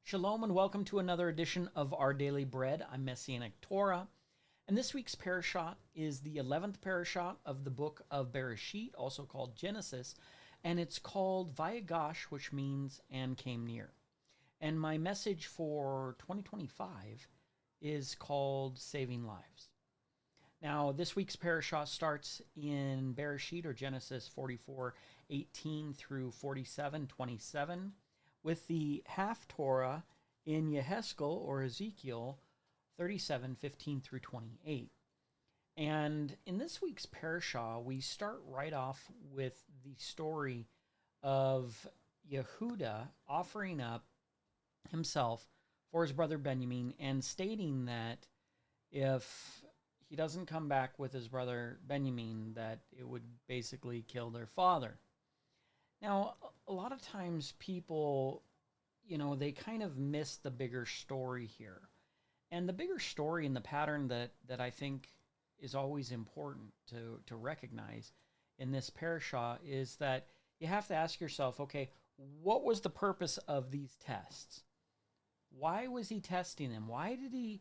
Shalom and welcome to another edition of Our Daily Bread. I'm Messianic Torah, and this week's parashat is the 11th parashat of the book of Bereshit, also called Genesis, and it's called Vayigash, which means "and came near." And my message for 2025 is called Saving Lives. Now, this week's parashat starts in Bereshit, or Genesis 44:18 through 47:27, with the half-Torah in Yehezkel, or Ezekiel, 37:15 through 28. And in this week's parashah, we start right off with the story of Yehuda offering up himself for his brother Benjamin and stating that if he doesn't come back with his brother Benjamin, that it would basically kill their father. Now, a lot of times people, they kind of miss the bigger story here. And the bigger story and the pattern that I think is always important to recognize in this parashah is that you have to ask yourself, okay, what was the purpose of these tests? Why was he testing them? Why did he,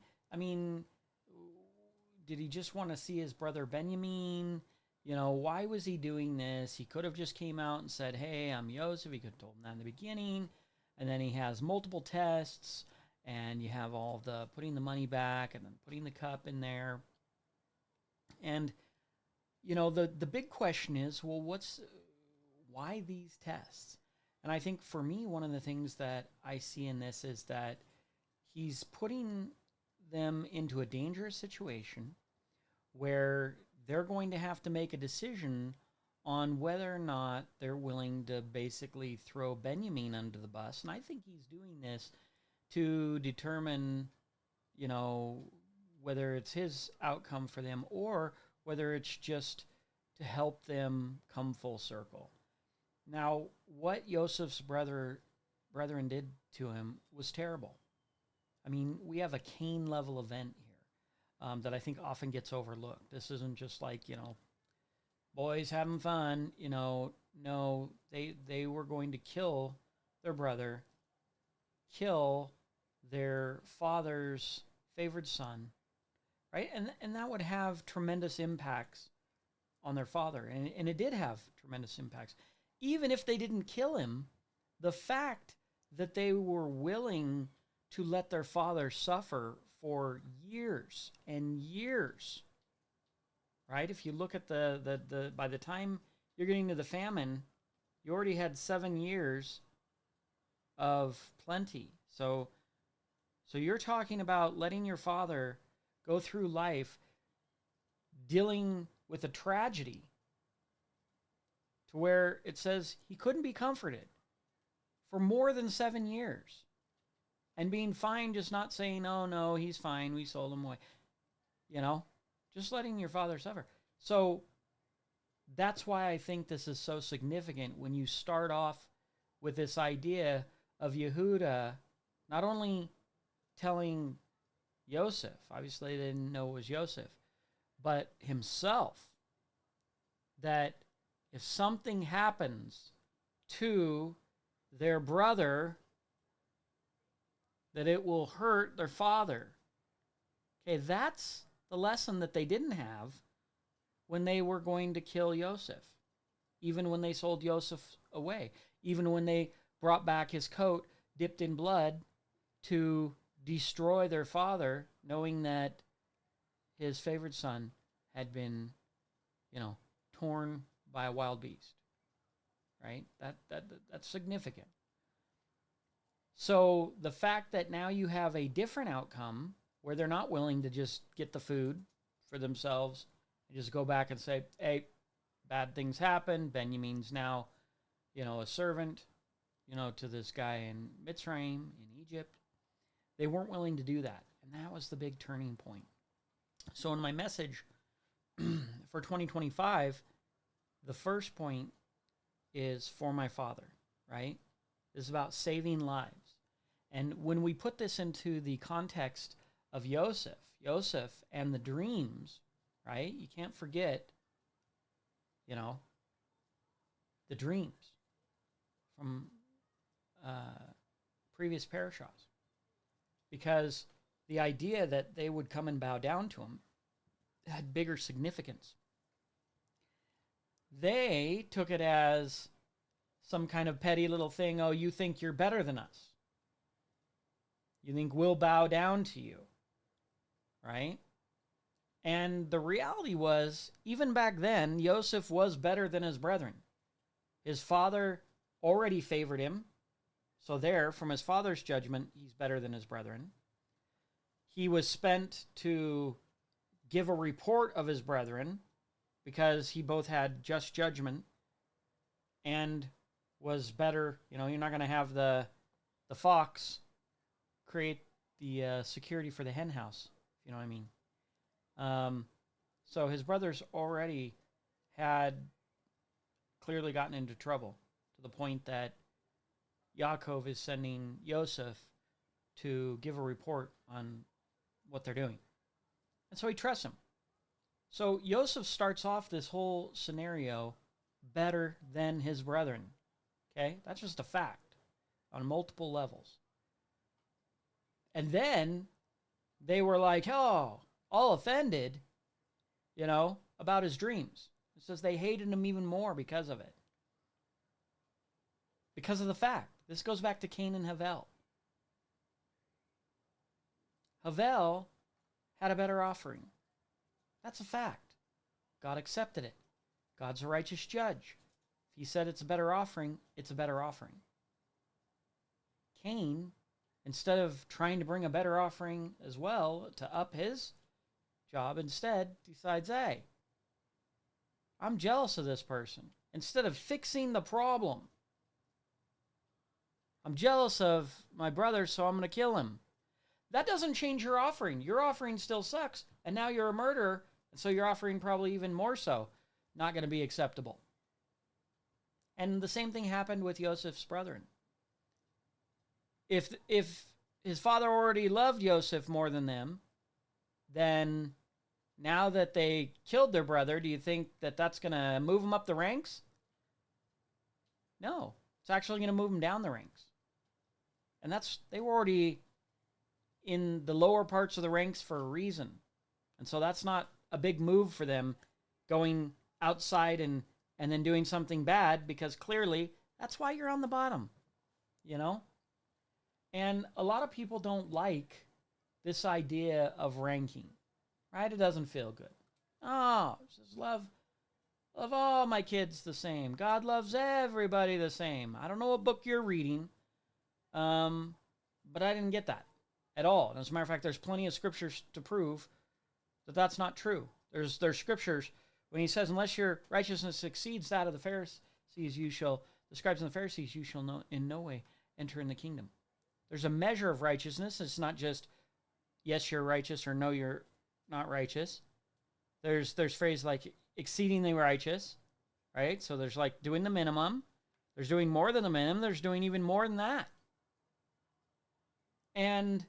did he just want to see his brother Benjamin? Why was he doing this? He could have just came out and said, hey, I'm Yosef. He could have told him that in the beginning. And then he has multiple tests, and you have all the putting the money back and then putting the cup in there. And, the big question is, well, why these tests? And I think for me, one of the things that I see in this is that he's putting them into a dangerous situation where they're going to have to make a decision on whether or not they're willing to basically throw Benjamin under the bus. And I think he's doing this to determine, whether it's his outcome for them or whether it's just to help them come full circle. Now, what Yosef's brethren did to him was terrible. We have a Cain-level event here that I think often gets overlooked. This isn't just like, boys having fun. No, they were going to kill their brother, kill their father's favored son, right? And that would have tremendous impacts on their father. And it did have tremendous impacts. Even if they didn't kill him, the fact that they were willing to let their father suffer for years and years, right? If you look at the by the time you're getting to the famine, you already had 7 years of plenty. So you're talking about letting your father go through life dealing with a tragedy to where it says he couldn't be comforted for more than 7 years. And being fine, just not saying, oh, no, he's fine, we sold him away. Just letting your father suffer. So that's why I think this is so significant when you start off with this idea of Yehuda not only telling Yosef, obviously they didn't know it was Yosef, but himself, that if something happens to their brother, that it will hurt their father. Okay, that's the lesson that they didn't have when they were going to kill Yosef. Even when they sold Yosef away. Even when they brought back his coat dipped in blood to destroy their father, knowing that his favored son had been, torn by a wild beast. Right? That's significant. So the fact that now you have a different outcome where they're not willing to just get the food for themselves and just go back and say, hey, bad things happen. Benjamin's now, a servant, to this guy in Mitzrayim, in Egypt. They weren't willing to do that. And that was the big turning point. So in my message for 2025, the first point is for my father, right? This is about saving lives. And when we put this into the context of Yosef and the dreams, right? You can't forget, the dreams from previous parashas. because the idea that they would come and bow down to him had bigger significance. They took it as some kind of petty little thing. Oh, you think you're better than us. You think we'll bow down to you, right? And the reality was, even back then, Yosef was better than his brethren. His father already favored him. So there, from his father's judgment, he's better than his brethren. He was spent to give a report of his brethren because he both had just judgment and was better. You know, you're not going to have the fox create the security for the hen house, if you know what I mean. So his brothers already had clearly gotten into trouble to the point that Yaakov is sending Yosef to give a report on what they're doing. And so he trusts him. So Yosef starts off this whole scenario better than his brethren. Okay? That's just a fact on multiple levels. And then they were like, oh, all offended, about his dreams. It says they hated him even more because of it. Because of the fact. This goes back to Cain and Havel. Havel had a better offering. That's a fact. God accepted it. God's a righteous judge. If he said it's a better offering, it's a better offering. Cain, instead of trying to bring a better offering as well to up his job, instead decides, hey, I'm jealous of this person. Instead of fixing the problem, I'm jealous of my brother, so I'm going to kill him. That doesn't change your offering. Your offering still sucks, and now you're a murderer, and so your offering probably even more so not going to be acceptable. And the same thing happened with Yosef's brethren. If his father already loved Yosef more than them, then now that they killed their brother, do you think that that's going to move him up the ranks? No, it's actually going to move him down the ranks. And they were already in the lower parts of the ranks for a reason. And so that's not a big move for them going outside and then doing something bad, because clearly that's why you're on the bottom, And a lot of people don't like this idea of ranking, right? It doesn't feel good. Oh, just love all my kids the same. God loves everybody the same. I don't know what book you're reading, but I didn't get that at all. And as a matter of fact, there's plenty of scriptures to prove that that's not true. There's scriptures when he says, unless your righteousness exceeds that of the Pharisees, the scribes and the Pharisees, you shall in no way enter in the kingdom. There's a measure of righteousness. It's not just, yes, you're righteous, or no, you're not righteous. There's phrase like exceedingly righteous, right? So there's like doing the minimum. There's doing more than the minimum. There's doing even more than that. And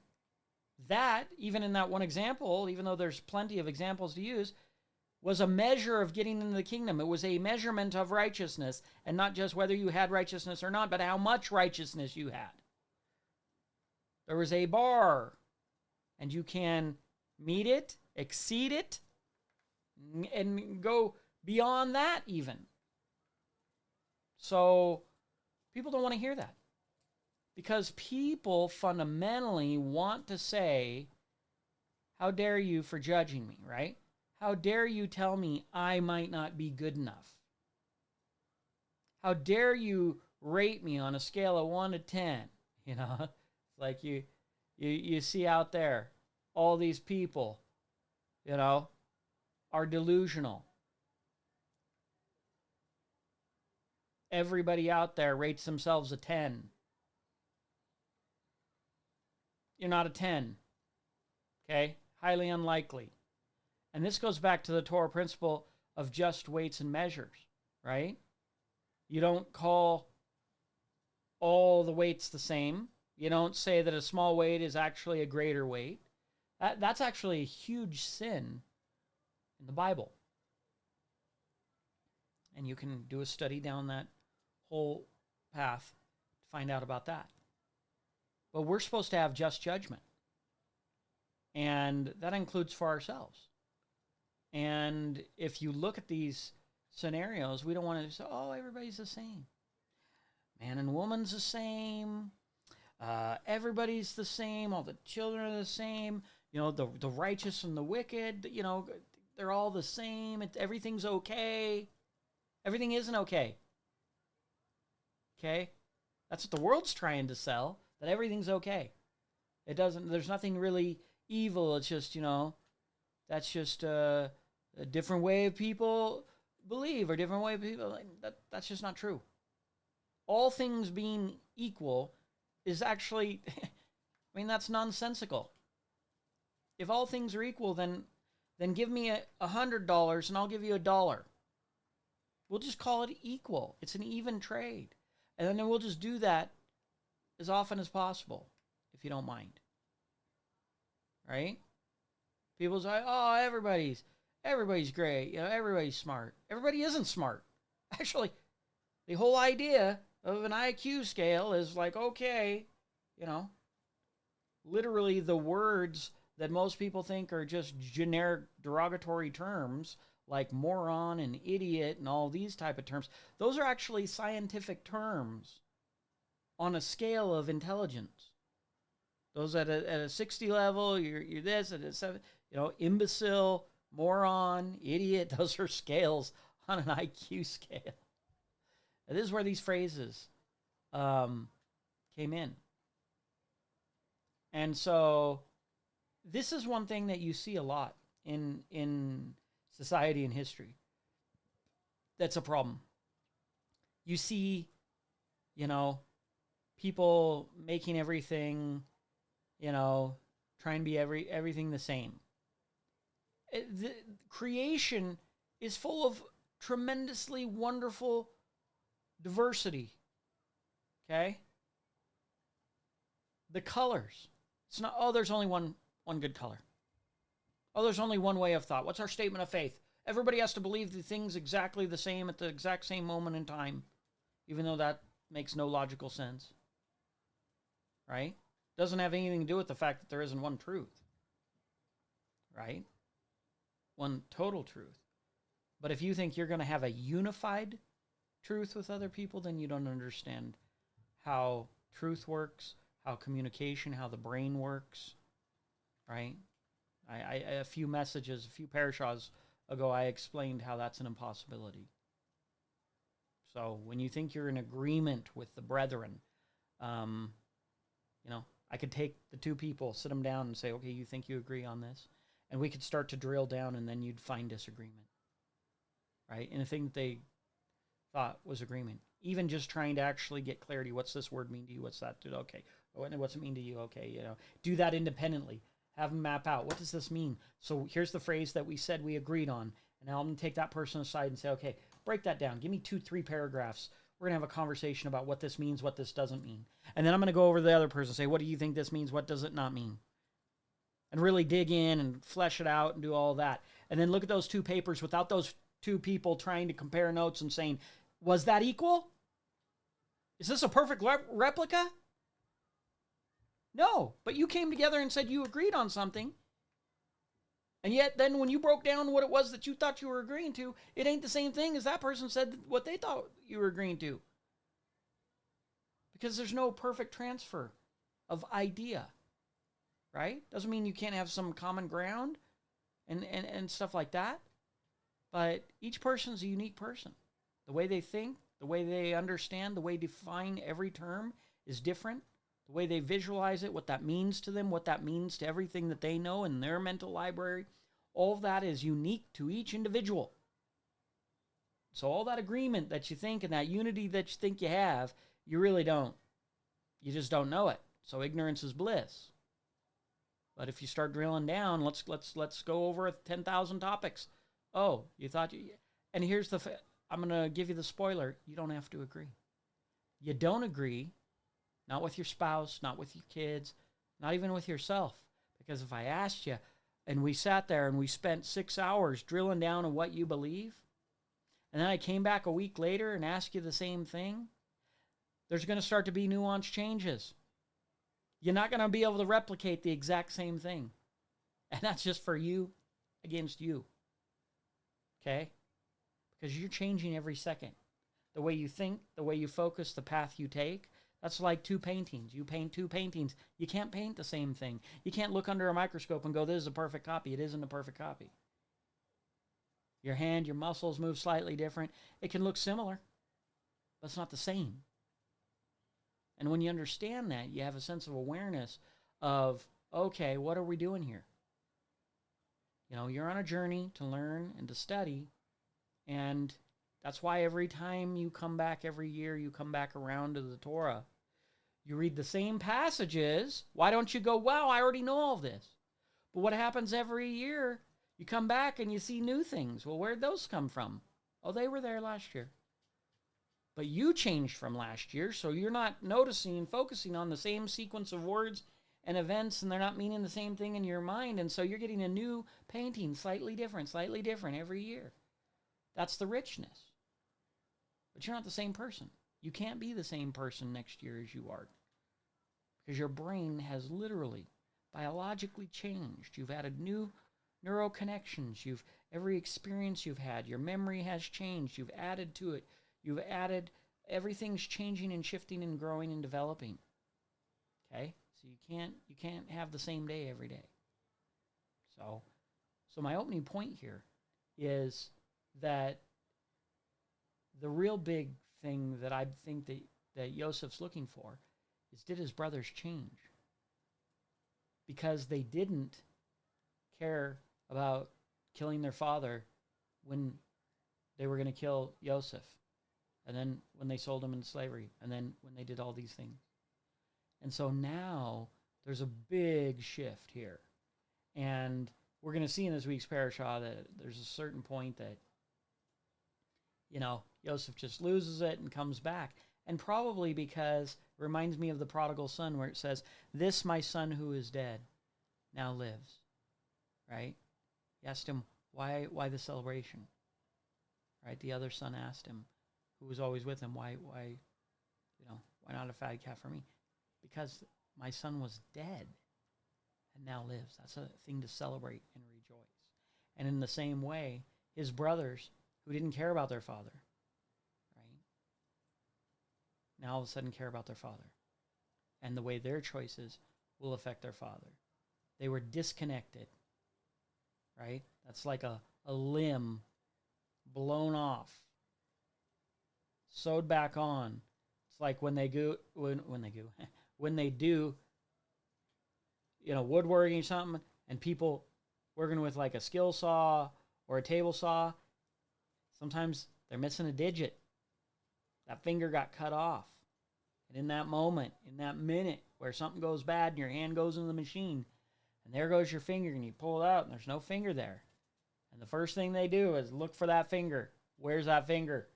that, even in that one example, even though there's plenty of examples to use, was a measure of getting into the kingdom. It was a measurement of righteousness, and not just whether you had righteousness or not, but how much righteousness you had. There was a bar, and you can meet it, exceed it, and go beyond that even. So people don't want to hear that, because people fundamentally want to say, how dare you for judging me, right? How dare you tell me I might not be good enough? How dare you rate me on a scale of 1 to 10? It's like you see out there, all these people, are delusional. Everybody out there rates themselves a 10. You're not a 10. Okay? Highly unlikely. And this goes back to the Torah principle of just weights and measures, right? You don't call all the weights the same. You don't say that a small weight is actually a greater weight. That's actually a huge sin in the Bible. And you can do a study down that whole path to find out about that. But we're supposed to have just judgment. And that includes for ourselves. And if you look at these scenarios, we don't want to say, oh, everybody's the same. Man and woman's the same. Everybody's the same. All the children are the same. The righteous and the wicked, they're all the same. Everything's okay. Everything isn't okay. Okay? That's what the world's trying to sell, that everything's okay. There's nothing really evil. It's just, that's just a different way of people believe, or different way of people. That's just not true. All things being equal is actually, that's nonsensical. If all things are equal, then give me $100 and I'll give you $1. We'll just call it equal. It's an even trade. And then we'll just do that as often as possible, if you don't mind. Right? People say, oh, everybody's great. Everybody's smart. Everybody isn't smart. Actually, the whole idea of an IQ scale is like, okay, literally the words that most people think are just generic derogatory terms, like moron and idiot and all these type of terms, those are actually scientific terms on a scale of intelligence. Those at a 60 level, you're this, at a 7, imbecile, moron, idiot, those are scales on an IQ scale. And this is where these phrases came in. And so this is one thing that you see a lot in society and history. That's a problem. You see, people making everything, trying to be everything the same. The creation is full of tremendously wonderful diversity. Okay? The colors. It's not, oh, there's only one good color. Oh, there's only one way of thought. What's our statement of faith? Everybody has to believe the things exactly the same at the exact same moment in time, even though that makes no logical sense. Right? Doesn't have anything to do with the fact that there isn't one truth. Right? One total truth. But if you think you're going to have a unified truth with other people, then you don't understand how truth works, how communication, how the brain works. Right? A few parashas ago, I explained how that's an impossibility. So when you think you're in agreement with the brethren, I could take the two people, sit them down and say, okay, you think you agree on this? And we could start to drill down, and then you'd find disagreement. Right? And the thing that they thought was agreement. Even just trying to actually get clarity. What's this word mean to you? What's that? Okay. What's it mean to you? Okay, do that independently. Have them map out. What does this mean? So here's the phrase that we said we agreed on. And now I'm going to take that person aside and say, okay, break that down. Give me 2-3 paragraphs. We're going to have a conversation about what this means, what this doesn't mean. And then I'm going to go over to the other person and say, what do you think this means? What does it not mean? And really dig in and flesh it out and do all that. And then look at those 2 papers without those 2 people trying to compare notes and saying, was that equal? Is this a perfect replica? No, but you came together and said you agreed on something. And yet then when you broke down what it was that you thought you were agreeing to, it ain't the same thing as that person said what they thought you were agreeing to. Because there's no perfect transfer of idea, right? Doesn't mean you can't have some common ground and stuff like that. But each person's a unique person. The way they think, the way they understand, the way they define every term is different. The way they visualize it, what that means to them, what that means to everything that they know in their mental library, all of that is unique to each individual. So all that agreement that you think and that unity that you think you have, you really don't. You just don't know it. So ignorance is bliss. But if you start drilling down, let's go over 10,000 topics. Oh, you thought you... And here's I'm going to give you the spoiler. You don't have to agree. You don't agree. Not with your spouse, not with your kids, not even with yourself. Because if I asked you and we sat there and we spent 6 hours drilling down on what you believe, and then I came back a week later and asked you the same thing, there's going to start to be nuanced changes. You're not going to be able to replicate the exact same thing. And that's just for you against you. Okay? Because you're changing every second. The way you think, the way you focus, the path you take. That's like two paintings. You paint two paintings. You can't paint the same thing. You can't look under a microscope and go, this is a perfect copy. It isn't a perfect copy. Your hand, your muscles move slightly different. It can look similar, but it's not the same. And when you understand that, you have a sense of awareness of, okay, what are we doing here? You know, you're on a journey to learn and to study, and that's why every time you come back, every year you come back around to the Torah, you read the same passages. Why don't you go, wow, I already know all this? But what happens every year, you come back and you see new things. Well, where'd those come from? Oh, they were there last year. But you changed from last year, so you're not noticing and focusing on the same sequence of words and events, and they're not meaning the same thing in your mind, and so you're getting a new painting, slightly different every year. That's the richness. But you're not the same person. You can't be the same person next year as you are, because your brain has literally, biologically changed. You've added new neural connections. Every experience you've had, your memory has changed. You've added to it. You've added, everything's changing and shifting and growing and developing. Okay? So you can't have the same day every day. So my opening point here is that the real big thing that I think that Yosef's looking for is, did his brothers change? Because they didn't care about killing their father when they were going to kill Yosef, and then when they sold him into slavery, and then when they did all these things. And so now there's a big shift here. And we're going to see in this week's parasha that there's a certain point that, you know, Yosef just loses it and comes back. And probably because it reminds me of the prodigal son, where it says, this my son who is dead now lives. Right? He asked him, why the celebration? Right? The other son asked him, who was always with him, why not a fatted calf for me? Because my son was dead and now lives. That's a thing to celebrate and rejoice. And in the same way, his brothers, who didn't care about their father, right, now all of a sudden care about their father. And the way their choices will affect their father. They were disconnected, right? That's like a limb blown off, sewed back on. It's like when they do, you know, woodworking or something, and people working with like a skill saw or a table saw, sometimes they're missing a digit. That finger got cut off. And in that moment, in that minute where something goes bad and your hand goes into the machine, and there goes your finger, and you pull it out and there's no finger there. And the first thing they do is look for that finger. Where's that finger?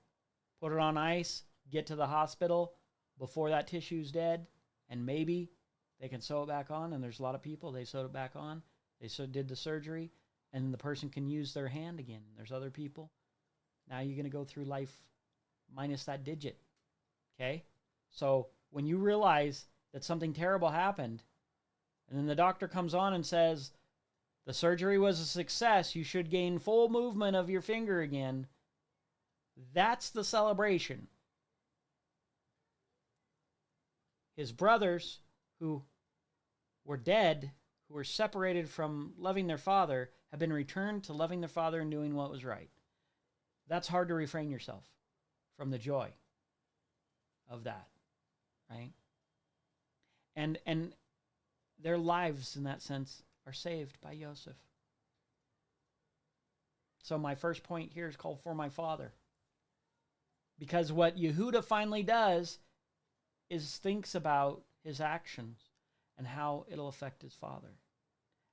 Put it on ice, get to the hospital before that tissue's dead, and maybe they can sew it back on. And there's a lot of people, they sewed it back on. They did the surgery, and the person can use their hand again. There's other people. Now you're going to go through life minus that digit. Okay? So when you realize that something terrible happened, and then the doctor comes on and says, the surgery was a success, you should gain full movement of your finger again, that's the celebration. His brothers, who were dead, who were separated from loving their father, have been returned to loving their father and doing what was right. That's hard to refrain yourself from the joy of that, right? And their lives, in that sense, are saved by Yosef. So my first point here is called For My Father. Because what Yehuda finally does is thinks about his actions and how it'll affect his father.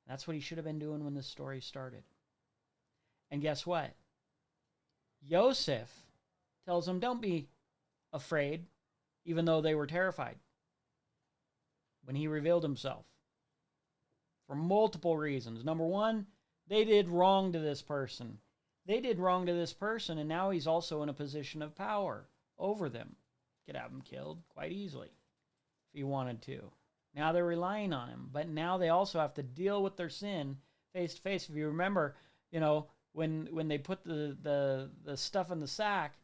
That's what he should have been doing when this story started. And guess what? Yosef tells them, don't be afraid, even though they were terrified when he revealed himself. For multiple reasons. Number one, they did wrong to this person. They did wrong to this person, and now he's also in a position of power over them. Could have him killed quite easily if he wanted to. Now they're relying on him, but now they also have to deal with their sin face to face. If you remember, when they put the stuff in the sack,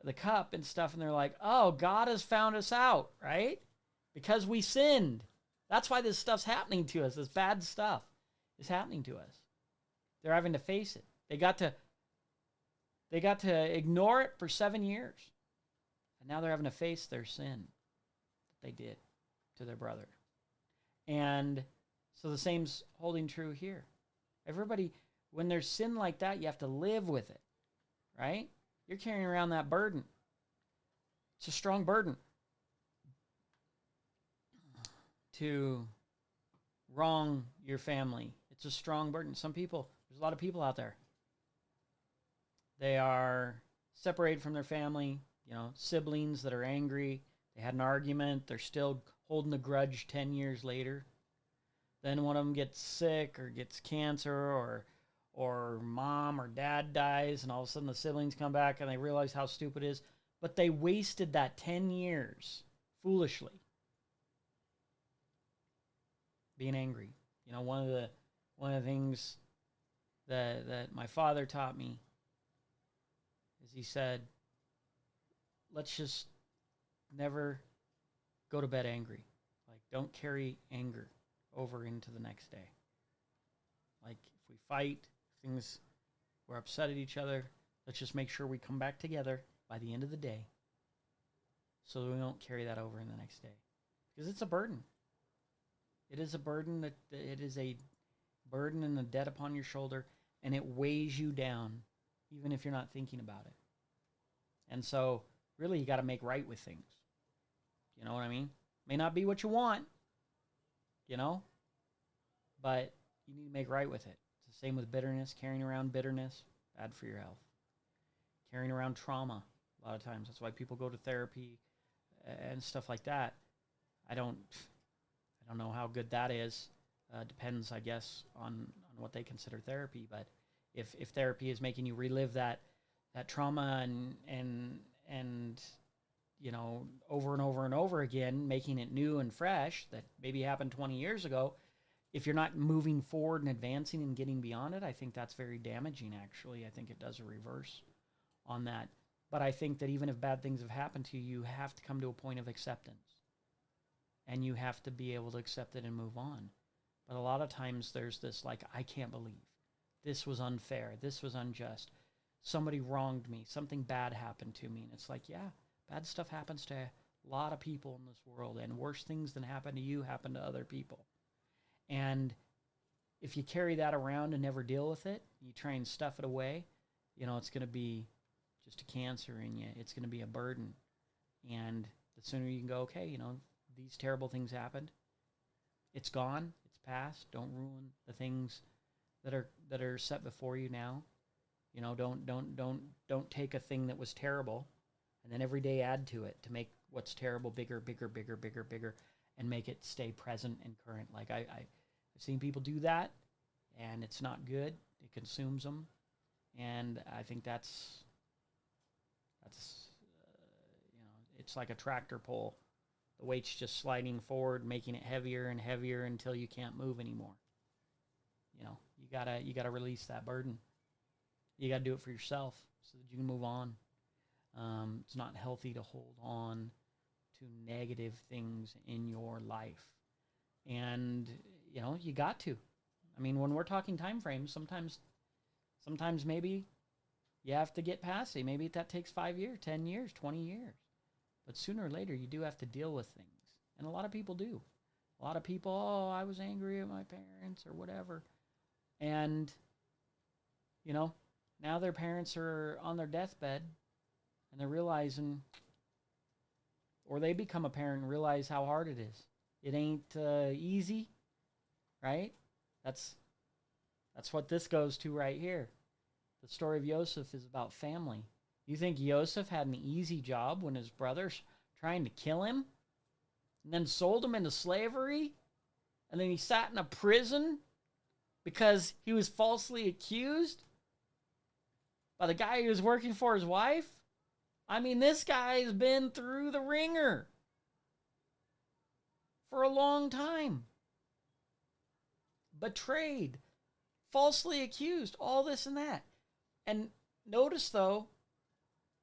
the cup and stuff, and they're like, oh, God has found us out, right? Because we sinned. That's why this stuff's happening to us. This bad stuff is happening to us. They're having to face it. They got to ignore it for 7 years. And now they're having to face their sin that they did to their brother. And so the same's holding true here. Everybody, when there's sin like that, you have to live with it, right? You're carrying around that burden. It's a strong burden to wrong your family. It's a strong burden. Some people, there's a lot of people out there. They are separated from their family, siblings that are angry. They had an argument. They're still holding a grudge 10 years later. Then one of them gets sick or gets cancer or mom or dad dies, and all of a sudden the siblings come back and they realize how stupid it is. But they wasted that 10 years foolishly being angry. One of the things that my father taught me is he said, let's just never go to bed angry. Like, don't carry anger over into the next day. Like, if we fight, we're upset at each other, let's just make sure we come back together by the end of the day so that we don't carry that over in the next day. Because it's a burden. It is a burden it is a burden and a debt upon your shoulder, and it weighs you down even if you're not thinking about it. And so really you got to make right with things. You know what I mean? May not be what you want, but you need to make right with it. It's the same with bitterness. Carrying around bitterness, bad for your health. Carrying around trauma, a lot of times. That's why people go to therapy and stuff like that. I don't know how good that is. Depends, I guess, on what they consider therapy. But if therapy is making you relive that trauma and over and over and over again, making it new and fresh, that maybe happened 20 years ago, if you're not moving forward and advancing and getting beyond it, I think that's very damaging, actually. I think it does a reverse on that. But I think that even if bad things have happened to you, you have to come to a point of acceptance. And you have to be able to accept it and move on. But a lot of times there's this, like, I can't believe. This was unfair. This was unjust. Somebody wronged me. Something bad happened to me. And it's like, yeah, bad stuff happens to a lot of people in this world. And worse things than happen to you happen to other people. And if you carry that around and never deal with it, you try and stuff it away, it's going to be just a cancer in you. It's going to be a burden. And the sooner you can go, okay, these terrible things happened. It's gone. It's past. Don't ruin the things that are set before you now. Don't take a thing that was terrible and then every day add to it to make what's terrible bigger, and make it stay present and current. Like I've seen people do that, and it's not good. It consumes them, and I think that's it's like a tractor pull. The weight's just sliding forward, making it heavier and heavier until you can't move anymore. You gotta release that burden. You gotta do it for yourself so that you can move on. It's not healthy to hold on to negative things in your life, and you got to. I mean, when we're talking time frames, sometimes maybe you have to get past it. Maybe that takes 5 years, 10 years, 20 years. But sooner or later, you do have to deal with things. And a lot of people do. A lot of people, I was angry at my parents or whatever. And, now their parents are on their deathbed and they're realizing, or they become a parent and realize how hard it is. It ain't easy, right? That's what this goes to right here. The story of Yosef is about family. You think Yosef had an easy job when his brothers trying to kill him and then sold him into slavery? And then he sat in a prison because he was falsely accused by the guy who was working for his wife? I mean, this guy's been through the ringer for a long time. betrayed, falsely accused, all this and that. And notice, though,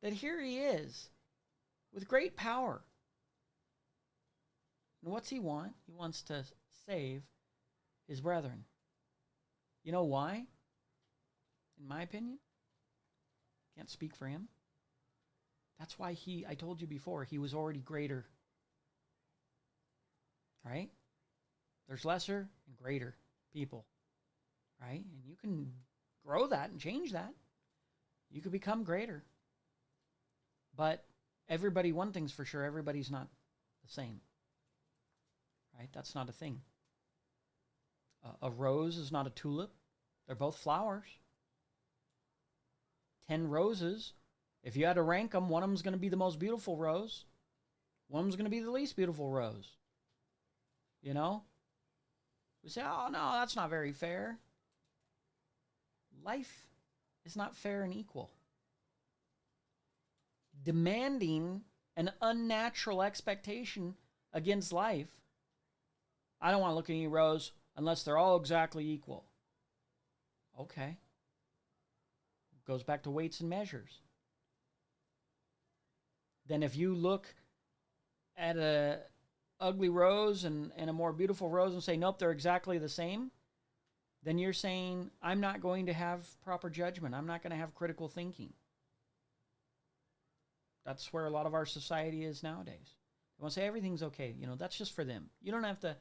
that here he is with great power. And what's he want? He wants to save his brethren. You know why? In my opinion, can't speak for him. That's why I told you before, he was already greater. Right? There's lesser and greater people. Right? And you can grow that and change that. You could become greater. But everybody, one thing's for sure, everybody's not the same. Right? That's not a thing. A rose is not a tulip. They're both flowers. 10 roses. If you had to rank them, one of them's going to be the most beautiful rose. One of them's going to be the least beautiful rose. You know? We say, oh, no, that's not very fair. Life is not fair and equal. Demanding an unnatural expectation against life. I don't want to look at any rose unless they're all exactly equal. Okay. Goes back to weights and measures. Then if you look at a ugly rose and a more beautiful rose and say, nope, they're exactly the same, then you're saying, I'm not going to have proper judgment. I'm not going to have critical thinking. That's where a lot of our society is nowadays. They want to say everything's okay. You know, that's just for them. You don't have to,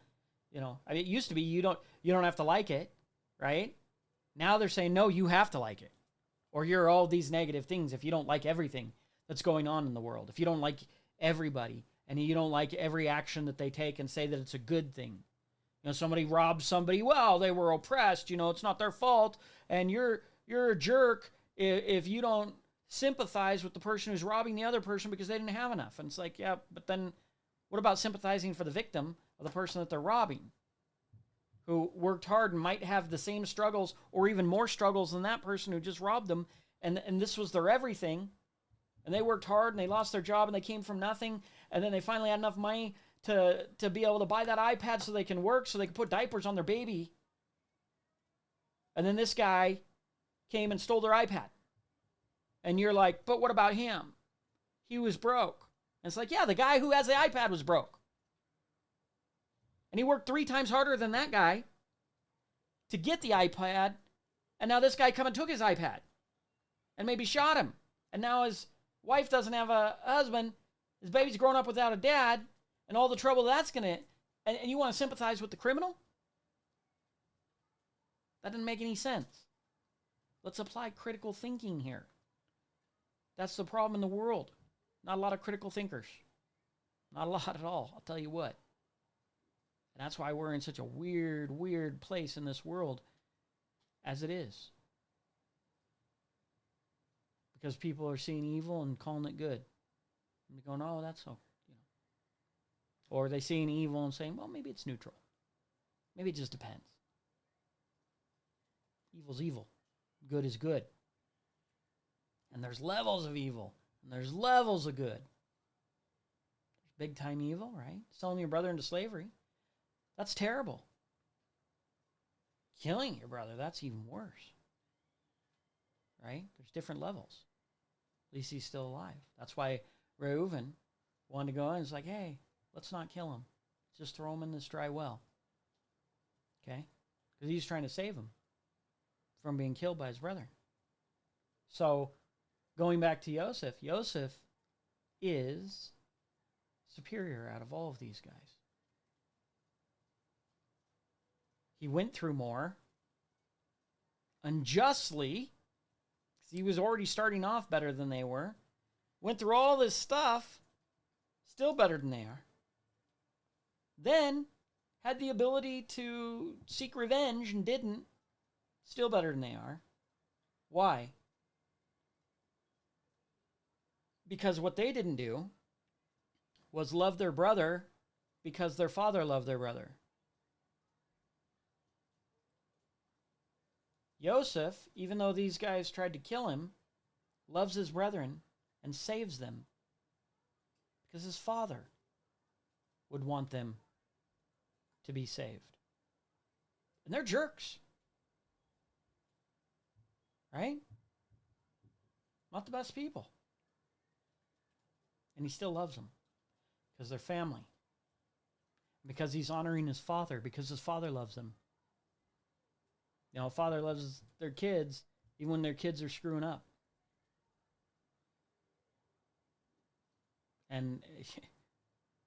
you know, I mean, it used to be you don't have to like it, right? Now they're saying, no, you have to like it. Or you're all these negative things if you don't like everything that's going on in the world. If you don't like everybody and you don't like every action that they take and say that it's a good thing. You know, somebody robs somebody, well, they were oppressed, you know, it's not their fault, and you're a jerk if you don't sympathize with the person who's robbing the other person because they didn't have enough. And it's like, yeah, but then what about sympathizing for the victim of the person that they're robbing, who worked hard and might have the same struggles or even more struggles than that person who just robbed them, and this was their everything, and they worked hard and they lost their job and they came from nothing, and then they finally had enough money to be able to buy that iPad so they can work, so they can put diapers on their baby. And then this guy came and stole their iPad. And you're like, but what about him? He was broke. And it's like, yeah, the guy who has the iPad was broke. And he worked 3 times harder than that guy to get the iPad. And now this guy come and took his iPad and maybe shot him. And now his wife doesn't have a husband. His baby's grown up without a dad. And all the trouble that's going to... And you want to sympathize with the criminal? That doesn't make any sense. Let's apply critical thinking here. That's the problem in the world. Not a lot of critical thinkers. Not a lot at all, I'll tell you what. And that's why we're in such a weird, weird place in this world as it is. Because people are seeing evil and calling it good. And they're going, oh, that's so, you know. Or they seeing evil and saying, well, maybe it's neutral. Maybe it just depends. Evil's evil. Good is good. And there's levels of evil. And there's levels of good. There's big time evil, right? Selling your brother into slavery. That's terrible. Killing your brother, that's even worse. Right? There's different levels. At least he's still alive. That's why Reuven wanted to go in and was like, hey, let's not kill him. Just throw him in this dry well. Okay? Because he's trying to save him from being killed by his brethren. So, going back to Yosef, Yosef is superior out of all of these guys. He went through more unjustly, because he was already starting off better than they were. Went through all this stuff, still better than they are. Then had the ability to seek revenge and didn't, still better than they are. Why? Because what they didn't do was love their brother because their father loved their brother. Yosef, even though these guys tried to kill him, loves his brethren and saves them because his father would want them to be saved. And they're jerks. Right? Not the best people. And he still loves them because they're family. Because he's honoring his father, because his father loves him. You know, a father loves their kids even when their kids are screwing up. And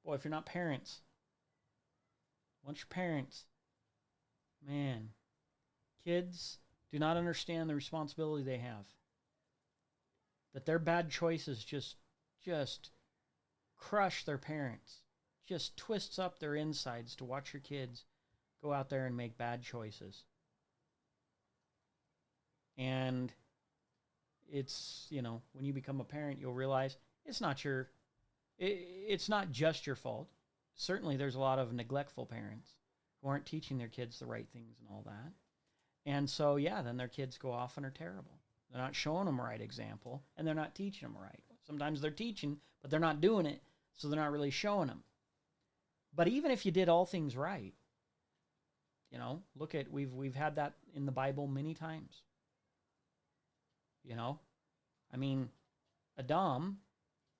boy, if you're not parents, once you're parents, man, kids do not understand the responsibility they have. That their bad choices just crush their parents. Just twists up their insides to watch your kids go out there and make bad choices. And it's, you know, when you become a parent, you'll realize it's not just your fault. Certainly there's a lot of neglectful parents who aren't teaching their kids the right things and all that. And so, yeah, then their kids go off and are terrible. They're not showing them a right example, and they're not teaching them right. Sometimes they're teaching, but they're not doing it, so they're not really showing them. But even if you did all things right, you know, look at, we've had that in the Bible many times. You know, I mean, Adam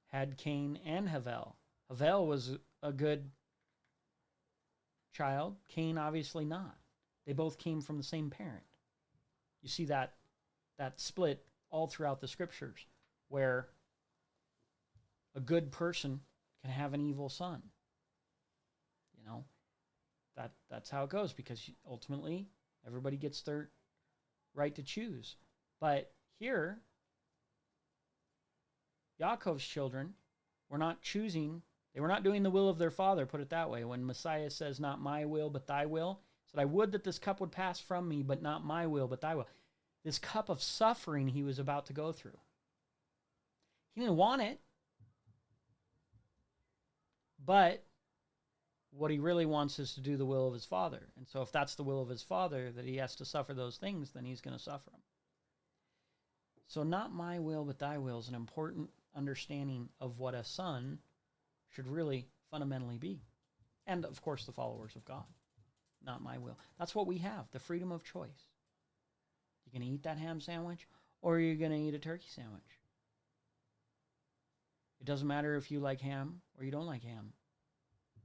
had Cain and Havel. Havel was a good child. Cain obviously not. They both came from the same parent. You see that split all throughout the scriptures, where a good person can have an evil son. You know, that's how it goes, because ultimately everybody gets their right to choose. But here, Yaakov's children were not choosing. They were not doing the will of their father, put it that way. When Messiah says, not my will, but thy will, he said, I would that this cup would pass from me, but not my will, but thy will. This cup of suffering he was about to go through. He didn't want it. But what he really wants is to do the will of his father. And so if that's the will of his father, that he has to suffer those things, then he's going to suffer them. So not my will, but thy will is an important understanding of what a son should really fundamentally be. And, of course, the followers of God. Not my will. That's what we have, the freedom of choice. You're going to eat that ham sandwich, or you're going to eat a turkey sandwich. It doesn't matter if you like ham or you don't like ham,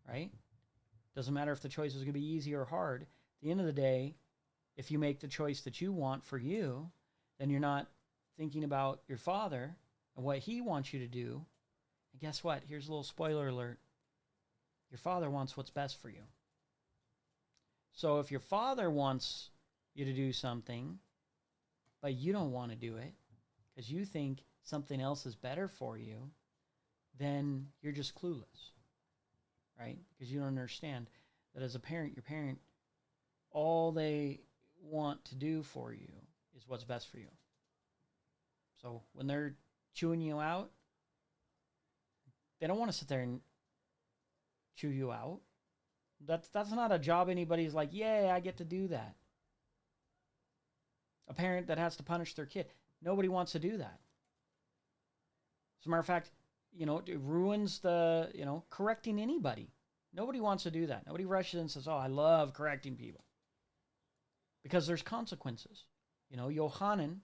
right? Doesn't matter if the choice is going to be easy or hard. At the end of the day, if you make the choice that you want for you, then you're not thinking about your father and what he wants you to do. And guess what? Here's a little spoiler alert. Your father wants what's best for you. So if your father wants you to do something, but you don't want to do it because you think something else is better for you, then you're just clueless, right? Because you don't understand that as a parent, your parent, all they want to do for you is what's best for you. So when they're chewing you out, they don't want to sit there and chew you out. That's not a job anybody's like, yay, I get to do that. A parent that has to punish their kid, nobody wants to do that. As a matter of fact, you know, it ruins the, you know, correcting anybody. Nobody wants to do that. Nobody rushes in and says, oh, I love correcting people. Because there's consequences. You know, Yohanan,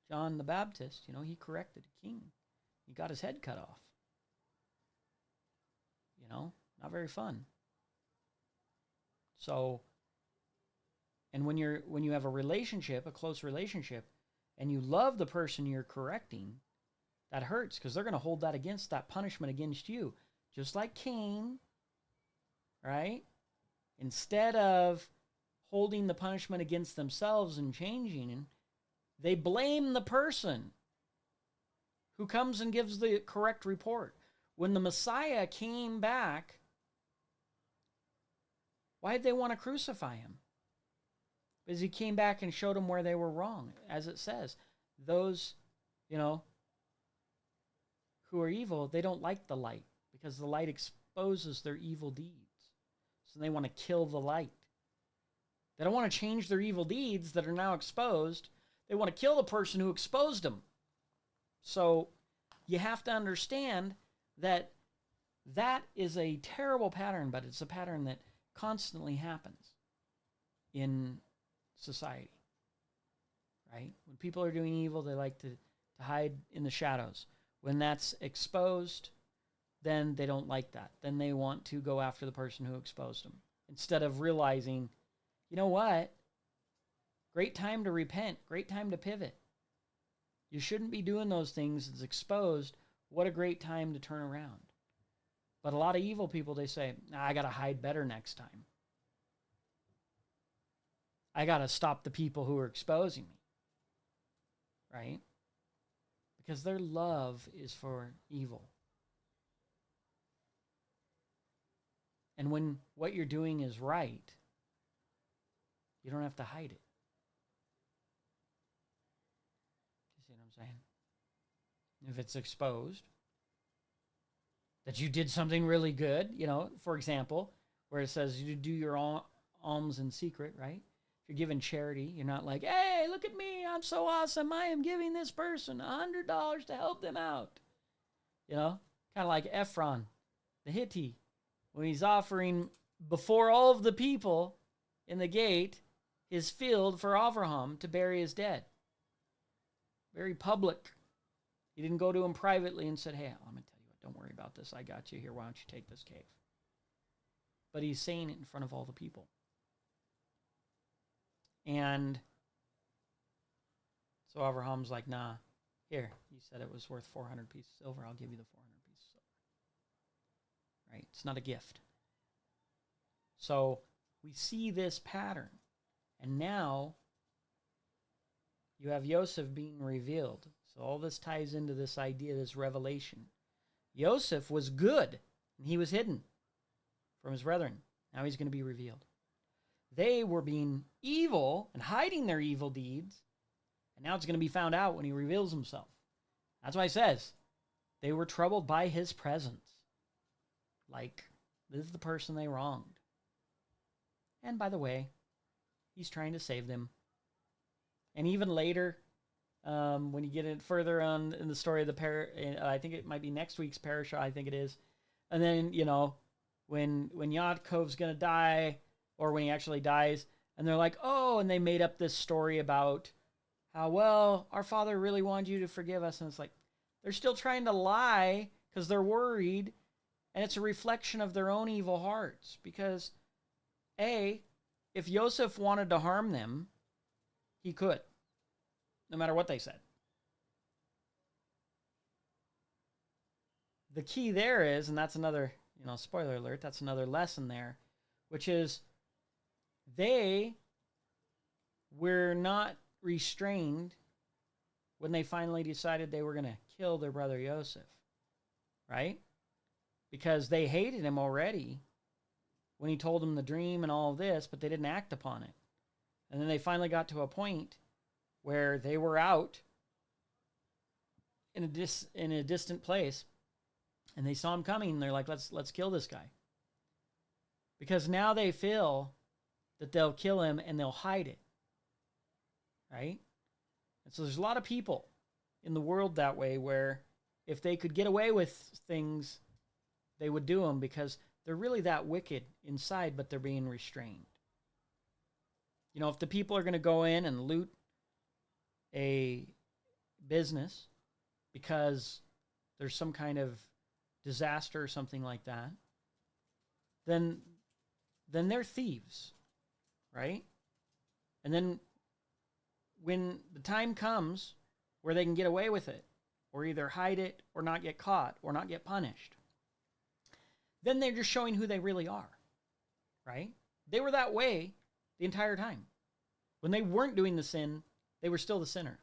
John the Baptist, you know, he corrected a king. He got his head cut off. You know, not very fun. So, and when you have a relationship, a close relationship, and you love the person you're correcting, that hurts because they're going to hold that punishment against you. Just like Cain, right? Instead of holding the punishment against themselves and changing, they blame the person who comes and gives the correct report. When the Messiah came back, why did they want to crucify him? Because he came back and showed them where they were wrong. As it says, those, you know, who are evil, they don't like the light because the light exposes their evil deeds. So they want to kill the light. They don't want to change their evil deeds that are now exposed. They want to kill the person who exposed them. So you have to understand that that is a terrible pattern, but it's a pattern that constantly happens in society, right? When people are doing evil, they like to hide in the shadows. When that's exposed, then they don't like that. Then they want to go after the person who exposed them instead of realizing, you know what? Great time to repent. Great time to pivot. You shouldn't be doing those things. It's exposed. What a great time to turn around. But a lot of evil people, they say, I got to hide better next time. I got to stop the people who are exposing me. Right? Because their love is for evil. And when what you're doing is right, you don't have to hide it. You see what I'm saying? If it's exposed that you did something really good, for example, where it says you do your alms in secret, right? If you're giving charity, you're not like, hey, look at me, I'm so awesome. I am giving this person $100 to help them out. Kind of like Ephron, the Hittite, when he's offering before all of the people in the gate his field for Avraham to bury his dead. Very public. He didn't go to him privately and said, hey, I'm going to tell you what, don't worry about this. I got you here. Why don't you take this cave? But he's saying it in front of all the people. And so Abraham's like, nah, here, you said it was worth 400 pieces of silver. I'll give you the 400 pieces of silver. Right? It's not a gift. So we see this pattern. And now you have Yosef being revealed. So all this ties into this idea, this revelation. Yosef was good, and he was hidden from his brethren. Now he's going to be revealed. They were being evil and hiding their evil deeds, and now it's going to be found out when he reveals himself. That's why it says they were troubled by his presence. Like, this is the person they wronged. And by the way, he's trying to save them. And even later, when you get it further on in the story of the I think it might be next week's Parashat, I think it is. And then, when Yaakov's going to die, or when he actually dies, and they're like, oh, and they made up this story about how, well, our father really wanted you to forgive us. And it's like, they're still trying to lie because they're worried, and it's a reflection of their own evil hearts. Because, if Yosef wanted to harm them, he could, no matter what they said. The key there is, and that's another, spoiler alert, that's another lesson there, which is they were not restrained when they finally decided they were going to kill their brother Yosef, right? Because they hated him already when he told them the dream and all of this, but they didn't act upon it. And then they finally got to a point where they were out in a distant place, and they saw him coming, and they're like, let's kill this guy. Because now they feel that they'll kill him and they'll hide it. Right? And so there's a lot of people in the world that way, where if they could get away with things, they would do them because they're really that wicked inside, but they're being restrained. If the people are going to go in and loot a business because there's some kind of disaster or something like that, then they're thieves, right? And then when the time comes where they can get away with it, or either hide it, or not get caught, or not get punished, then they're just showing who they really are, right? They were that way the entire time. When they weren't doing the sin, they were still the sinner.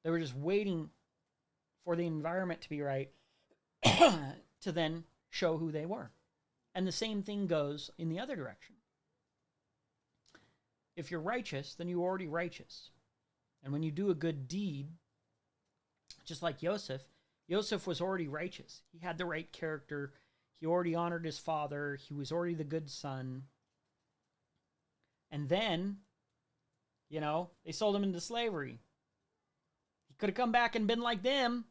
They were just waiting for the environment to be right to then show who they were. And the same thing goes in the other direction. If you're righteous, then you're already righteous. And when you do a good deed, just like Yosef was already righteous. He had the right character. He already honored his father. He was already the good son. And then, they sold him into slavery. He could have come back and been like them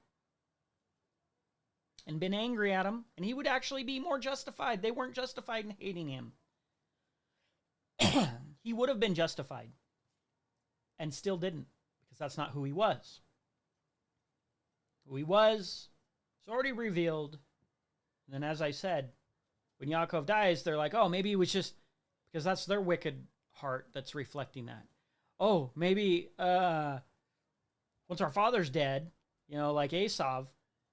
and been angry at him, and he would actually be more justified. They weren't justified in hating him. he would have been justified and still didn't, because that's not who he was. Who he was, it's already revealed. And then, as I said, when Yaakov dies, they're like, oh, maybe it was just because that's their wicked heart that's reflecting that. Oh, maybe once our father's dead, like Esau,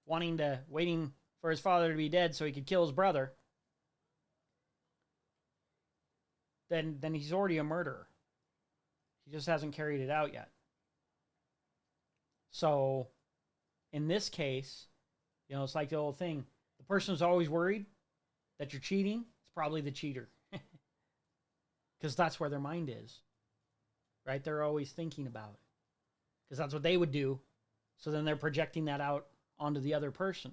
waiting for his father to be dead so he could kill his brother, then he's already a murderer. He just hasn't carried it out yet. So, in this case, it's like the old thing. The person who's always worried that you're cheating, it's probably the cheater. Because that's where their mind is. Right? They're always thinking about it. Because that's what they would do. So then they're projecting that out onto the other person.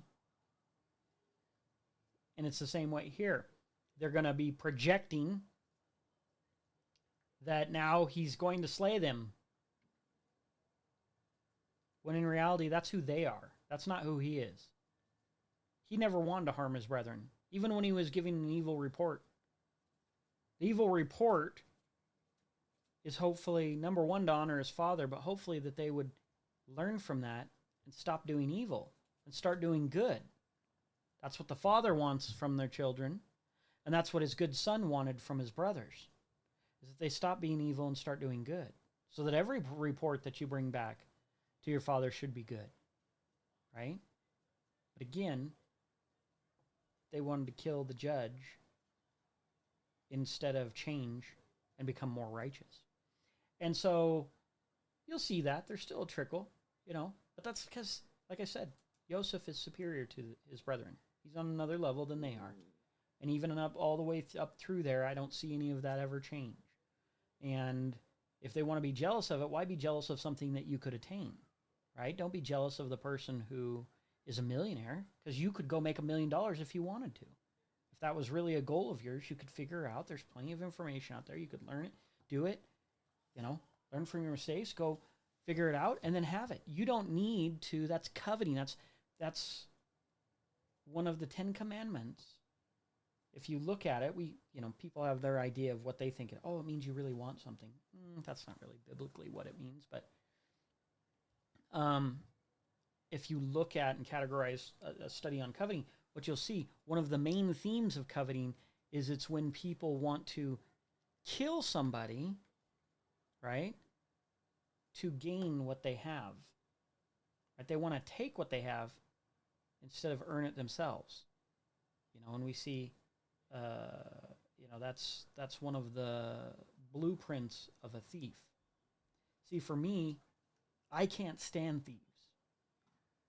And it's the same way here. They're going to be projecting that now he's going to slay them. When in reality, that's who they are. That's not who he is. He never wanted to harm his brethren, even when he was giving an evil report. The evil report is hopefully, number one, to honor his father, but hopefully that they would learn from that and stop doing evil and start doing good. That's what the father wants from their children, and that's what his good son wanted from his brothers, is that they stop being evil and start doing good, so that every report that you bring back to your father should be good, right? But again, they wanted to kill the judge instead of change and become more righteous. And so you'll see that there's still a trickle, but that's because, like I said, Yosef is superior to his brethren. He's on another level than they are. And even up all the way up through there, I don't see any of that ever change. And if they want to be jealous of it, why be jealous of something that you could attain, right? Don't be jealous of the person who is a millionaire, because you could go make $1 million if you wanted to. If that was really a goal of yours, you could figure out. There's plenty of information out there. You could learn it, do it, learn from your mistakes, go figure it out, and then have it. You don't need to. That's coveting. That's one of the 10 commandments. If you look at it, people have their idea of what they think. Oh, it means you really want something. That's not really biblically what it means. But if you look at and categorize a study on coveting, what you'll see, one of the main themes of coveting is it's when people want to kill somebody, right, to gain what they have. Right? They want to take what they have instead of earn it themselves. And we see, that's one of the blueprints of a thief. See, for me, I can't stand thieves.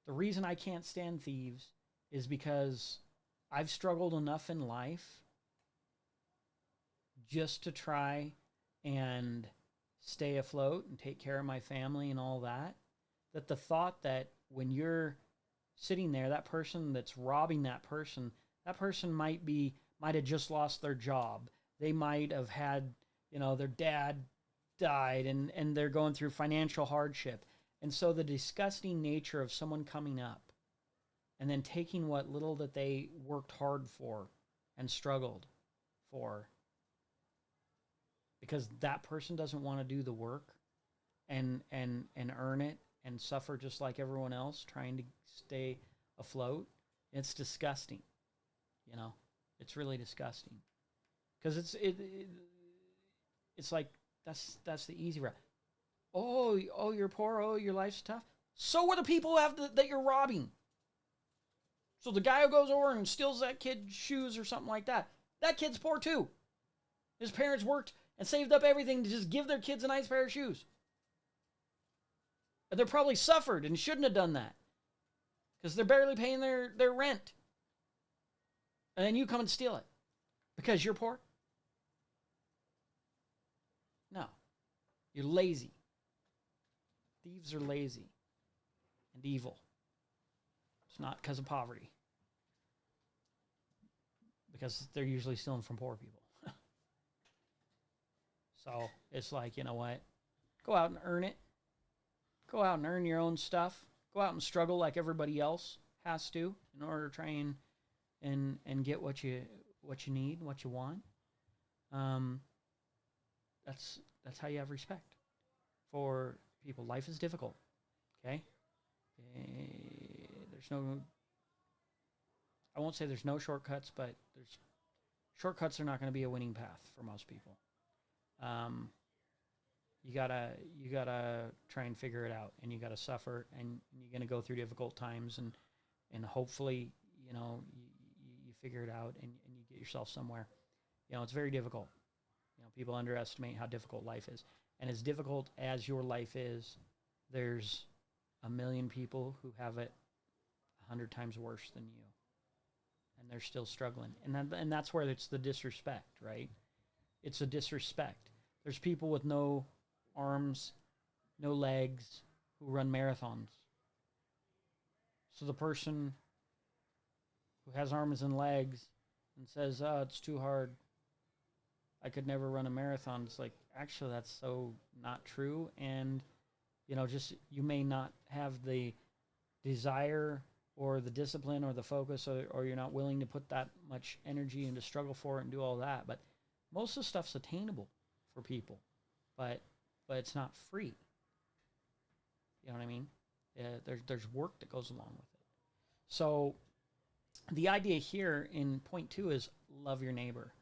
The reason I can't stand thieves is because I've struggled enough in life just to try and stay afloat and take care of my family and all that, that the thought that when you're sitting there, that person that's robbing that person might have just lost their job. They might have had, their dad died and they're going through financial hardship. And so the disgusting nature of someone coming up and then taking what little that they worked hard for and struggled for, because that person doesn't want to do the work and earn it and suffer just like everyone else trying to stay afloat. It's disgusting. It's really disgusting, because it's like that's the easy route. Oh, you're poor. Oh, your life's tough. So are the people that you're robbing. So the guy who goes over and steals that kid's shoes or something like that, that kid's poor too. His parents worked and saved up everything to just give their kids a nice pair of shoes. And they're probably suffered and shouldn't have done that, because they're barely paying their rent. And then you come and steal it because you're poor? No. You're lazy. Thieves are lazy and evil. It's not because of poverty, because they're usually stealing from poor people. So it's like, you know what? Go out and earn it. Go out and earn your own stuff. Go out and struggle like everybody else has to in order to try and get what you need, what you want. that's how you have respect for people. Life is difficult. Okay, there's no. I won't say there's no shortcuts, but there's shortcuts are not going to be a winning path for most people. Um, you gotta try and figure it out, and you gotta suffer, and you're gonna go through difficult times, and hopefully, you figure it out, and you get yourself somewhere. It's very difficult. People underestimate how difficult life is, and as difficult as your life is, there's a million people who have it 100 times worse than you, and they're still struggling, and that's where it's the disrespect, right? It's a disrespect. There's people with no arms, no legs, who run marathons. So the person who has arms and legs and says, "Oh, it's too hard. I could never run a marathon." It's like, actually, that's so not true. And, just you may not have the desire or the discipline or the focus, or you're not willing to put that much energy into struggle for it and do all that. But most of the stuff's attainable for people. But it's not free. You know what I mean? There's work that goes along with it. So the idea here in point 2 is love your neighbor.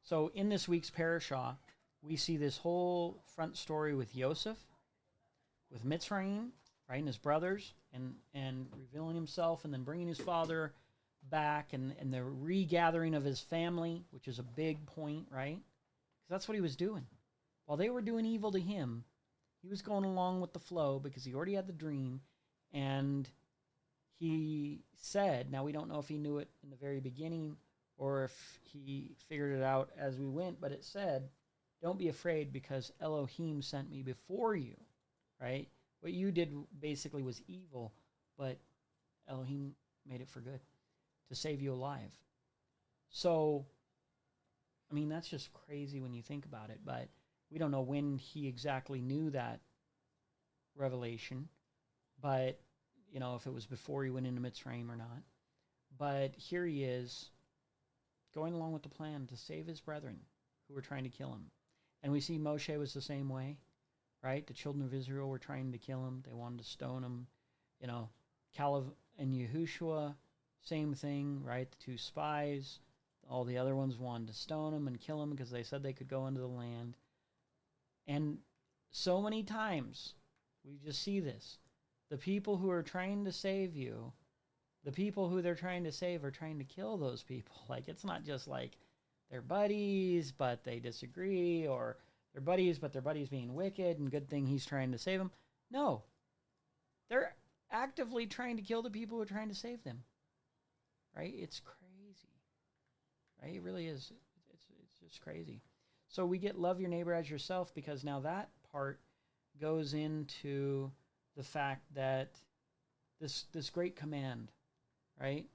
So in this week's Parashat, we see this whole front story with Yosef, with Mitzrayim, right, and his brothers, and revealing himself, and then bringing his father back, and the regathering of his family, which is a big point, right? Because that's what he was doing. While they were doing evil to him, he was going along with the flow because he already had the dream, and he said, now we don't know if he knew it in the very beginning or if he figured it out as we went, but it said, "Don't be afraid because Elohim sent me before you," right? What you did basically was evil, but Elohim made it for good to save you alive. So, I mean, that's just crazy when you think about it, but we don't know when he exactly knew that revelation, but, if it was before he went into Mitzrayim or not. But here he is going along with the plan to save his brethren who were trying to kill him. And we see Moshe was the same way, right? The children of Israel were trying to kill him. They wanted to stone him. Caleb and Yahushua, same thing, right? The 2 spies. All the other ones wanted to stone him and kill him because they said they could go into the land. And so many times we just see this. The people who are trying to save you, the people who they're trying to save are trying to kill those people. Like, it's not just like they're buddies, but they disagree, or they're buddies, but their buddy's being wicked, and good thing he's trying to save them. No. They're actively trying to kill the people who are trying to save them. Right? It's crazy. Right? It really is. It's just crazy. So we get love your neighbor as yourself, because now that part goes into the fact that this great command, right,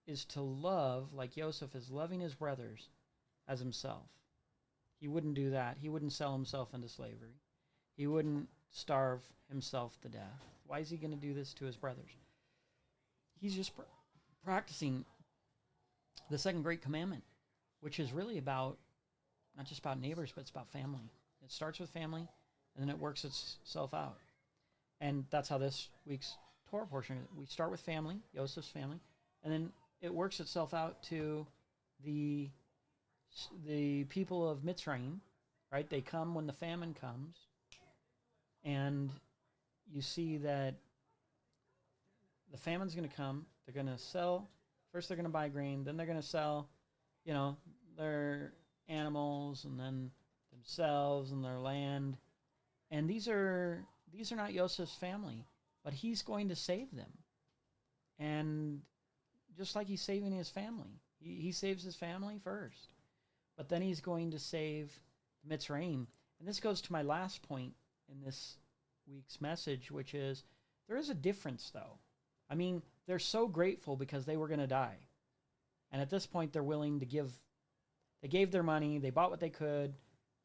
is to love like Yosef is loving his brothers as himself. He wouldn't do that. He wouldn't sell himself into slavery. He wouldn't starve himself to death. Why is he going to do this to his brothers? He's just practicing the second great commandment, which is really about, not just about neighbors, but it's about family. It starts with family, and then it works itself out. And that's how this week's Torah portion is. We start with family, Joseph's family, and then it works itself out to the people of Mitzrayim, right? They come when the famine comes, and you see that the famine's going to come. They're going to sell. First, they're going to buy grain. Then they're going to sell, their animals, and then themselves and their land. And these are not Joseph's family, but he's going to save them. And just like he's saving his family, he saves his family first. But then he's going to save Mitzrayim. And this goes to my last point in this week's message, which is there is a difference, though. I mean, they're so grateful because they were going to die. And at this point, they're willing to give. They gave their money. They bought what they could.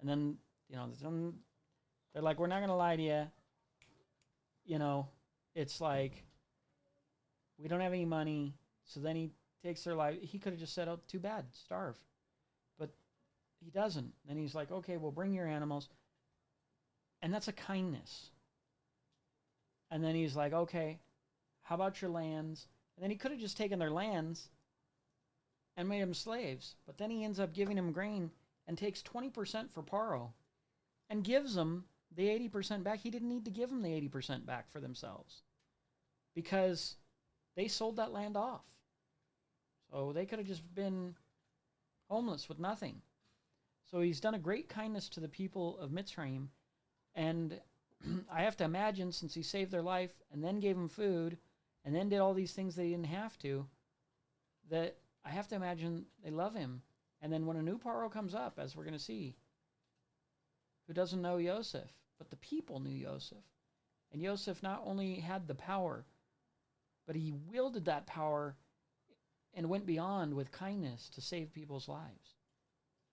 And then, they're like, we're not going to lie to you. It's like, we don't have any money. So then he takes their life. He could have just said, oh, too bad, starve. But he doesn't. Then he's like, okay, well, bring your animals. And that's a kindness. And then he's like, okay, how about your lands? And then he could have just taken their lands and made them slaves. But then he ends up giving them grain and takes 20% for Paro and gives them the 80% back. He didn't need to give them the 80% back for themselves because they sold that land off. So they could have just been homeless with nothing. So he's done a great kindness to the people of Mitzrayim. And I have to imagine, since he saved their life and then gave them food and then did all these things they didn't have to, that I have to imagine they love him. And then when a new Paro comes up, as we're going to see, who doesn't know Yosef, but the people knew Yosef. And Yosef not only had the power, but he wielded that power and went beyond with kindness to save people's lives,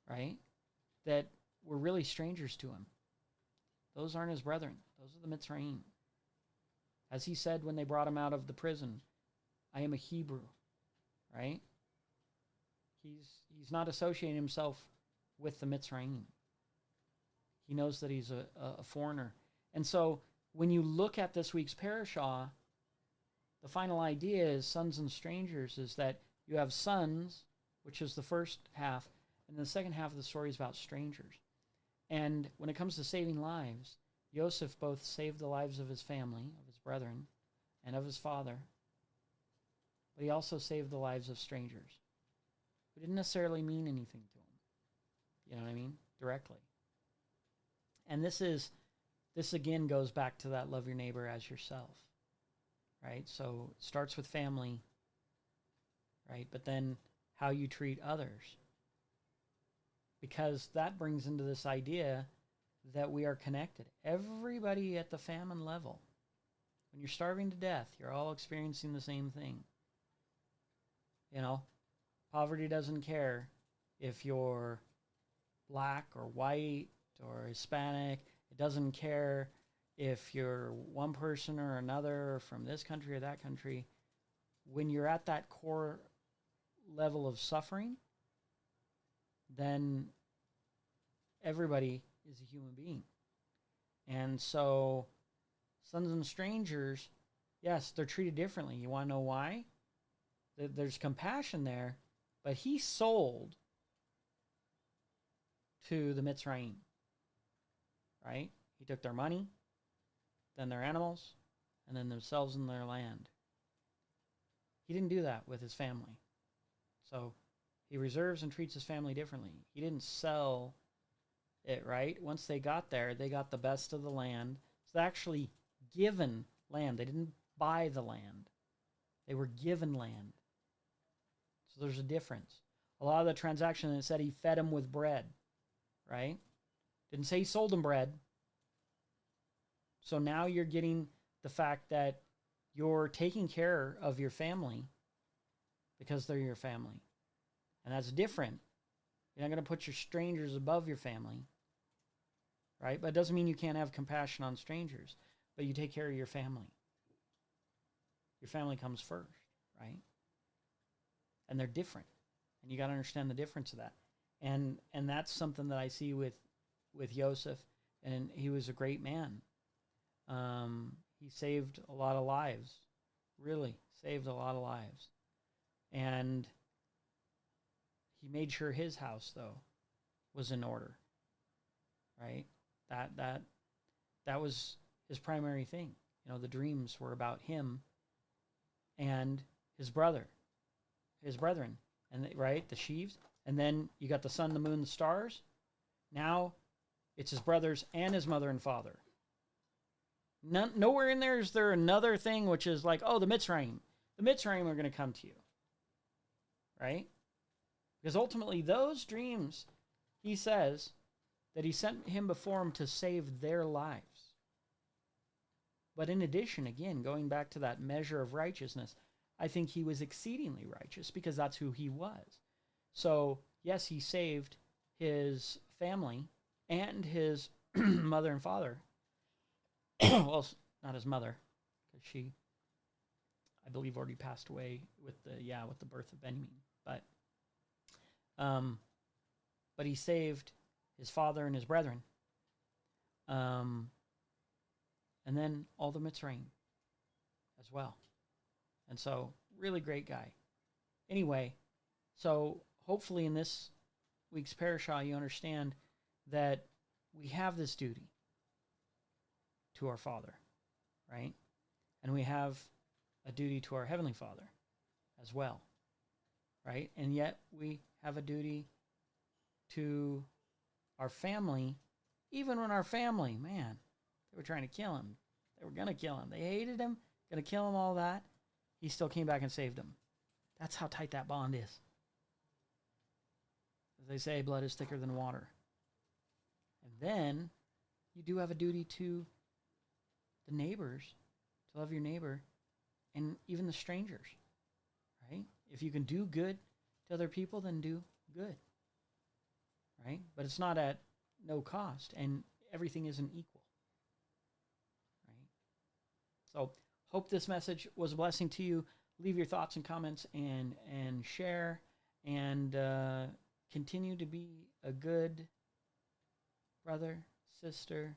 right? That were really strangers to him. Those aren't his brethren. Those are the Mitzrayim. As he said when they brought him out of the prison, I am a Hebrew, right? He's not associating himself with the Mitzrayim. He knows that he's a foreigner. And so when you look at this week's parashah, the final idea is sons and strangers, is that you have sons, which is the first half, and the second half of the story is about strangers. And when it comes to saving lives, Yosef both saved the lives of his family, of his brethren, and of his father, but he also saved the lives of strangers who didn't necessarily mean anything to him. You know what I mean? Directly. And this again goes back to that love your neighbor as yourself, right? So it starts with family, right? But then how you treat others. Because that brings into this idea that we are connected. Everybody at the famine level. When you're starving to death, you're all experiencing the same thing. You know, poverty doesn't care if you're black or white or Hispanic. It doesn't care if you're one person or another from this country or that country. When you're at that core level of suffering, then everybody is a human being. And so sons and strangers, yes, they're treated differently. You want to know why? There's compassion there, but he sold to the Mitzrayim, right? He took their money, then their animals, and then themselves and their land. He didn't do that with his family. So he reserves and treats his family differently. He didn't sell it, right? Once they got there, they got the best of the land. It's actually given land. They didn't buy the land. They were given land. So there's a difference. A lot of the transaction, it said he fed him with bread, right? Didn't say he sold him bread. So now you're getting the fact that you're taking care of your family because they're your family. And that's different. You're not going to put your strangers above your family, right? But it doesn't mean you can't have compassion on strangers, but you take care of your family. Your family comes first, right? And they're different. And you got to understand the difference of that. And that's something that I see with Yosef, and he was a great man. He saved a lot of lives, really saved a lot of lives. And he made sure his house, though, was in order, right? That was his primary thing. You know, the dreams were about him and his brethren, and right, the sheaves. And then you got the sun, the moon, the stars. Now it's his brothers and his mother and father. Nowhere in there is there another thing which is like, oh, the Mitzrayim. The Mitzrayim are going to come to you, right? Because ultimately those dreams, he says, that he sent him before him to save their lives. But in addition, again, going back to that measure of righteousness, I think he was exceedingly righteous because that's who he was. So, yes, he saved his family and his mother and father. Well, not his mother, because she, I believe, already passed away with the birth of Benjamin. But but he saved his father and his brethren. And then all the Mitzrayim as well. And so, really great guy. Anyway, so hopefully in this week's Parashat, you understand that we have this duty to our Father, right? And we have a duty to our Heavenly Father as well, right? And yet we have a duty to our family, even when our family, man, they were trying to kill him. They were going to kill him. They hated him, going to kill him, all that. He still came back and saved them. That's how tight that bond is. As they say, blood is thicker than water. And then you do have a duty to the neighbors, to love your neighbor, and even the strangers, right? If you can do good to other people, then do good, right? But it's not at no cost, and everything isn't equal, right? So hope this message was a blessing to you. Leave your thoughts and comments and share, and continue to be a good brother, sister,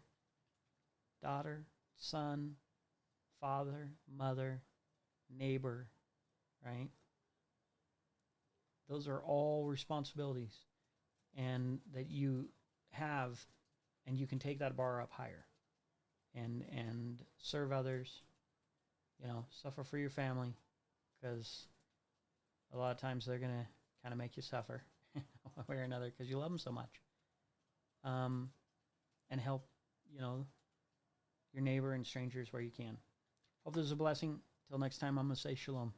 daughter, son, father, mother, neighbor, right? Those are all responsibilities and that you have, and you can take that bar up higher and serve others, suffer for your family, because a lot of times they're going to kind of make you suffer one way or another because you love them so much. And help, your neighbor and strangers where you can. Hope this is a blessing. Till next time, I'm going to say shalom.